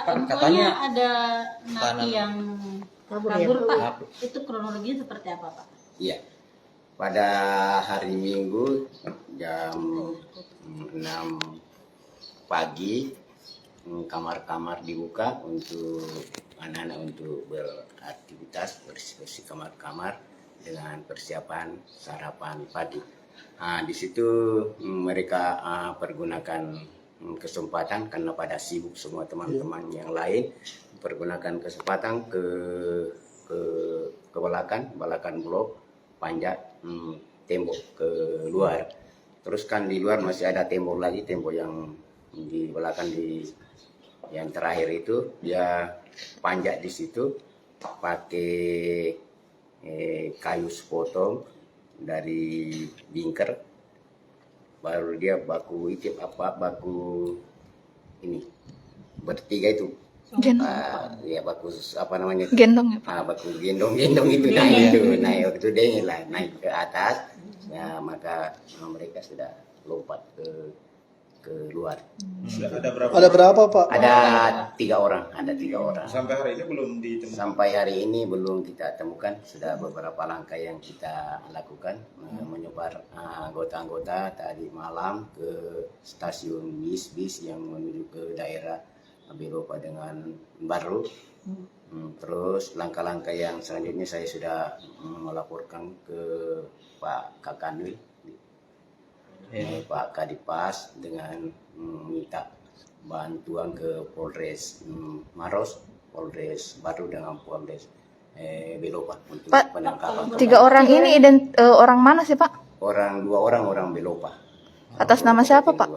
Pak, katanya ada napi yang kabur Pak. Kabur. Itu kronologinya seperti apa Pak? Iya. Pada hari Minggu jam 6 pagi kamar-kamar dibuka untuk anak-anak untuk beraktivitas bersih-bersih kamar-kamar dengan persiapan sarapan pagi. Di situ mereka pergunakan kesempatan karena pada sibuk semua teman-teman yang lain, pergunakan kesempatan ke balakan blok panjat tembok ke luar. Terus kan di luar masih ada tembok lagi, tembok yang di belakang yang terakhir itu dia panjat di situ pakai kayu sepotong dari bingker, baru dia baku ini bertiga itu. Ya baku apa namanya? Gendong ya Pak? Baku gendong itu naik itu dia lah naik ke atas. Ya maka mereka sudah lompat ke luar. Ada berapa Pak? Ada 3 orang. Sampai hari ini belum ditemukan. Sampai hari ini belum kita temukan. Sudah beberapa langkah yang kita lakukan, menyebar anggota-anggota tadi malam ke stasiun bis yang menuju ke daerah Belopa dengan Baru. Terus langkah-langkah yang selanjutnya saya sudah melaporkan ke Pak Kakanwil, Pak Kadipas dengan minta bantuan ke Polres Maros, Polres Baru dengan Polres Belopa untuk Pak, penangkapan. 3 orang ini orang mana sih Pak? 2 orang orang Belopa. Atas nama siapa Pak?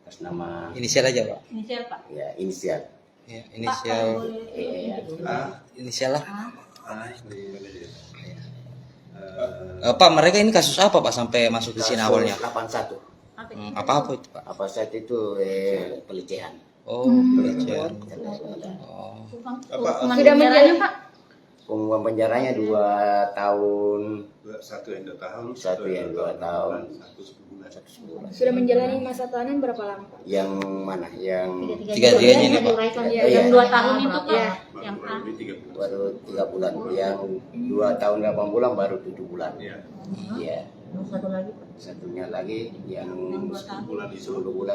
Atas nama inisial aja Pak. Inisial Pak. ya inisial. Ya, inisial. Inisial lah. Pak, mereka ini kasus apa Pak sampai masuk di sini awalnya? 81. Apa itu Pak? Apa saat itu pelecehan. Oh, pelecehan. Oh. Hukuman penjaranya Pak? Pengumuman penjaranya 2 tahun. Satu yang 2 tahun. Satu yang 2 tahun. 1 sebulan. Sudah menjalani masa tahanan berapa lama Pak? Yang mana? Yang Tiga-tiganya ini Pak. Yang 2 tahun itu Pak? Ya. Yang A. baru 3 bulan. Yang 2 tahun 8 bulan baru 7 bulan. Iya. Satu lagi Pak. Satunya lagi yang 10 bulan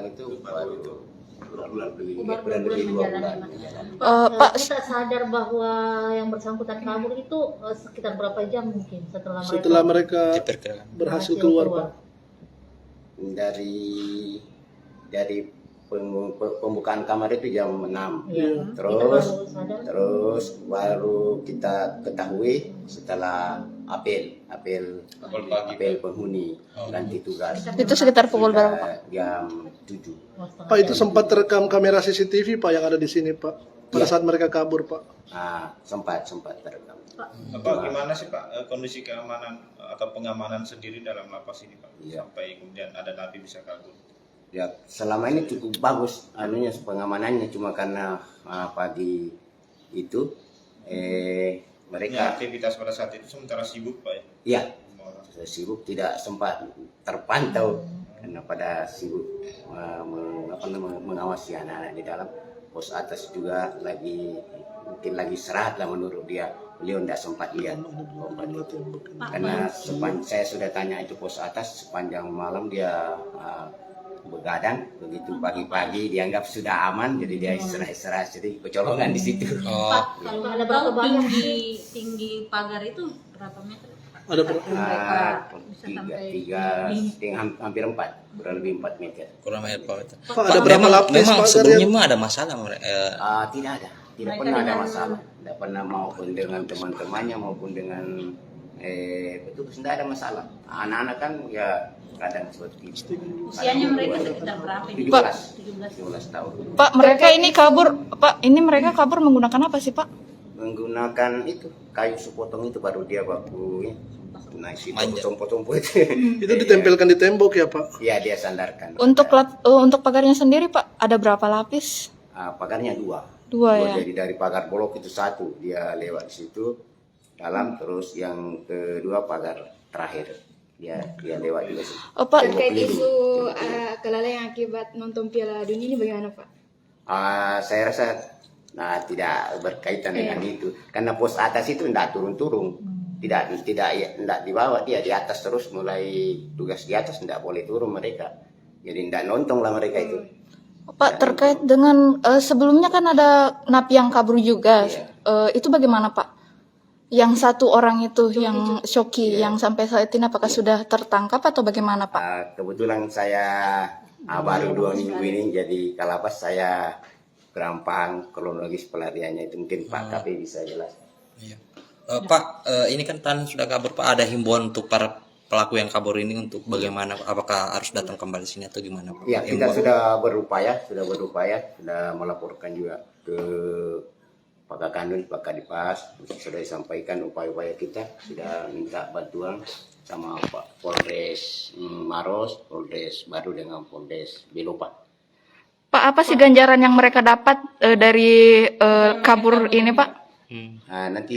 itu baru 2 bulan lebih. Baru 2 bulan menjalani Pak, kita sadar bahwa yang bersangkutan kabur itu sekitar berapa jam mungkin Setelah mereka Diperkirakan. berhasil keluar Pak. Dari pembukaan kamar itu jam 6. Iya. Terus baru kita ketahui setelah apel penghuni ganti tugas. Itu sekitar pukul berapa Pak? Jam 7. Pak, itu sempat terekam kamera CCTV Pak yang ada di sini Pak. Pada saat mereka kabur Pak. Sempat terekam. Pak, gimana sih Pak kondisi keamanan atau pengamanan sendiri dalam lapas ini Pak? Iya. Sampai kemudian ada napi bisa kabur. Ya, selama ini cukup bagus pengamanannya, cuma karena pagi itu mereka Aktivitas pada saat itu sementara sibuk Pak ya? Iya, sibuk tidak sempat terpantau karena pada sibuk mengawasi anak-anak di dalam. Pos atas juga mungkin lagi istirahat lah menurut dia. Beliau tidak sempat lihat korban itu. Karena saya sudah tanya itu pos atas sepanjang malam dia begadang, begitu pagi-pagi dianggap sudah aman, jadi dia istirahat, jadi kecolongan di situ. Pak, kalau ada berapa banyak tinggi pagar itu berapa meter? Ada berapa? Hampir 4, kurang lebih 4 meter. Kurang air Pak. Pak, ada berapa lapis Memang pagar sebelumnya yang mah ada masalah Tidak pernah ada masalah, tidak pernah maupun dengan teman-temannya maupun dengan petugas tidak ada masalah. Anak-anak kan ya kadang seperti itu. Usianya mereka sekitar berapa ini? 17 tahun. Pak, mereka kabur menggunakan apa sih Pak? Menggunakan itu kayu sepotong itu baru dia baku naik Manja. tompo itu. itu ditempelkan di tembok ya Pak? Ya dia sandarkan. Untuk pagarnya sendiri Pak, ada berapa lapis? Pagarnya 2. 2 ya. Jadi dari pagar blok itu 1 dia lewat di situ dalam, terus yang kedua pagar terakhir dia lewat juga sih. Pak, Terkait isu kelalaian akibat nonton Piala Dunia ini bagaimana Pak? Saya rasa Nah, tidak berkaitan dengan itu. Karena pos atas itu tidak turun-turun. Tidak dibawa, dia di atas terus, mulai tugas di atas tidak boleh turun mereka. Jadi tidak nonton lah mereka itu. Pak, terkait dengan sebelumnya kan ada napi yang kabur juga. Iya. Itu bagaimana Pak? Yang satu orang itu yang Shoki yang sampai saat ini apakah sudah tertangkap atau bagaimana Pak? Kebetulan saya baru 2 minggu ini jadi kalapas, saya kurang paham kronologis pelariannya itu, mungkin Pak KP bisa jelas. Iya. Pak, ini kan Tan sudah kabur Pak, ada himbauan untuk para pelaku yang kabur ini untuk bagaimana, apakah harus datang kembali sini atau gimana Pak? Ya, kita sudah berupaya, sudah melaporkan juga ke Pak Kakanwil, Pak Kadipas, sudah disampaikan upaya-upaya kita, sudah minta bantuan sama Pak Polres Maros, Polres Baru dengan Polres Belopa. Pak, apa sih ganjaran yang mereka dapat dari kabur ini Pak? Nah, nanti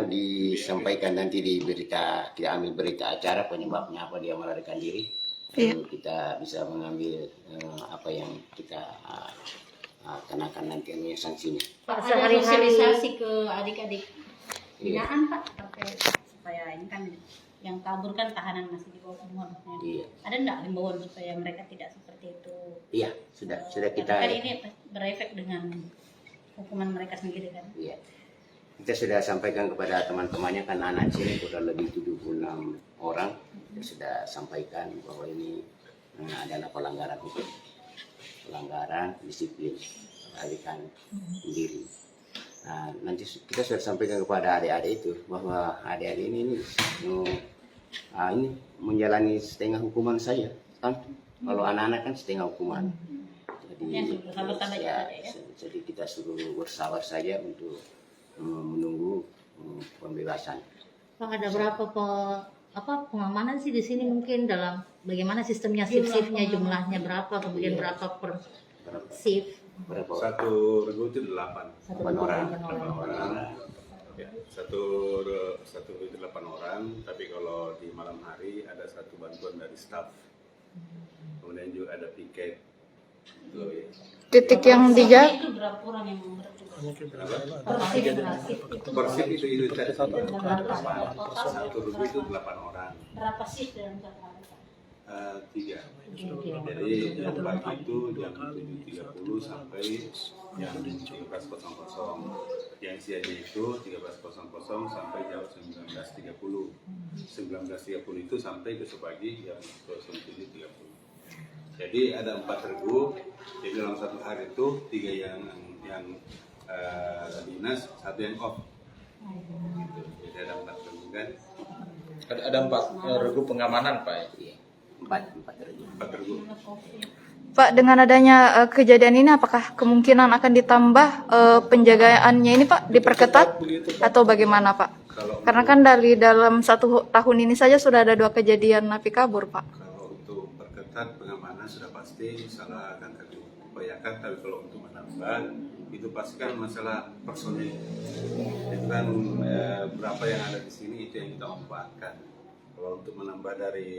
disampaikan nanti di berita, kita ambil berita acara penyebabnya apa dia melarikan diri. Lalu kita bisa mengambil apa yang kita kenakan nanti sanksinya. Pak, Ada sehari-hari sosialisasi ke adik-adik binaan Pak, terkait supaya ini kan yang kabur kan tahanan masih di bawah umur. Iya. Ada enggak himbauan supaya mereka tidak seperti itu? Iya, sudah kita. Kan ini berefek dengan hukuman mereka sendiri kan? Iya. Kita sudah sampaikan kepada teman-temannya, kan anak sini kurang lebih 76 orang. Kita sudah sampaikan bahwa ini adalah pelanggaran hukum, pelanggaran disiplin, melarikan diri. Nah, nanti kita sudah sampaikan kepada adik-adik itu bahwa adik-adik ini menjalani setengah hukuman saya, kan? Kalau anak-anak kan setengah hukuman. Jadi, jadi kita suruh bersabar saja untuk menunggu pembebasan. Pak, ada berapa pengamanan sih di sini, mungkin dalam bagaimana sistemnya, shift-shiftnya, jumlahnya berapa, kemudian berapa per shift? Berapa? Satu regu itu 8 orang. Ya, satu itu 8 orang, tapi kalau di malam hari ada satu bantuan dari staff. Kemudian juga ada piket. Titik yang dijaga Itu berapa orang yang bertugas? Per shift itu tadi. Satu regu itu 8 orang. Berapa shift dalam satu hari? 3. Jadi yang pagi itu jam 7.30 sampai jam 13.00. Yang siangnya itu 13.00 sampai jam 19.30. 19.30 itu sampai besok pagi jam 07.30. Jadi ada 4 regu. Jadi dalam satu hari itu 3 yang dinas, 1 yang off. Gitu. Jadi ada 4 regu kan. Ada 4 regu pengamanan Pak. Iya. 4 regu. 4 regu. Pak, dengan adanya kejadian ini apakah kemungkinan akan ditambah penjagaannya ini Pak, diperketat atau bagaimana Pak? Karena kan dalam 1 tahun ini saja sudah ada 2 kejadian napi kabur Pak. Kalau untuk perketat pengamanan sudah pasti salah akan kami upayakan, tapi kalau untuk menambah itu pasti kan masalah personil. Itu kan berapa yang ada di sini itu yang kita manfaatkan. Kalau untuk menambah dari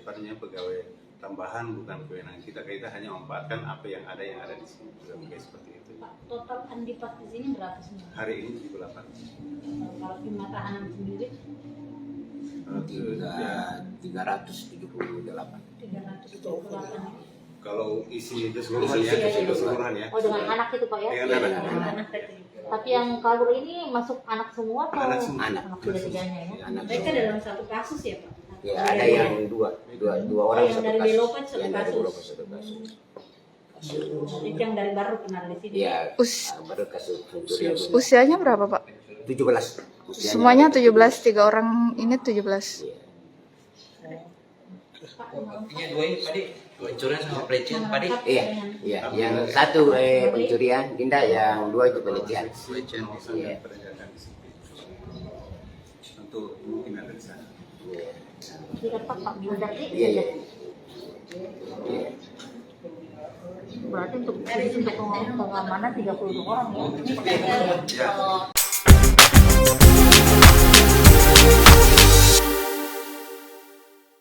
pegawai tambahan bukan kewenangan kita hanya memanfaatkan apa yang ada di sini. Sudah seperti itu. Pak, total andipas di sini berapa semua? Hari ini 78. Kalau jumlah tahanan sendiri 378. 328. Kalau isi keseluruhan ya. Oh, dengan anak itu Pak ya? Dengan anak. Anak Tapi yang kabur ini masuk anak semua atau Anak semua. Anak. tiga-tiganya ya? mereka dalam satu kasus ya Pak? Ya, ada yang dua orang yang satu dari kasus. Belopa satu Yang dari kasus. Belopa satu kasus. Itu yang dari baru kenal di sini. Ya, Us- baru kasus pencurian. Usianya berapa Pak? 17. Usianya Semuanya 17, 3 orang ini 17. Iya. Iya, 2 ini tadi pencurian sama pelecehan tadi. Iya. Yang satu pencurian, Dinda, yang 2 itu pelecehan. Pelecehan. Iya. Penegakan disiplin. Tentu mungkin ada di sana. Iya. Berarti Iya. berarti untuk pengamanan 32 orang ya? Ya.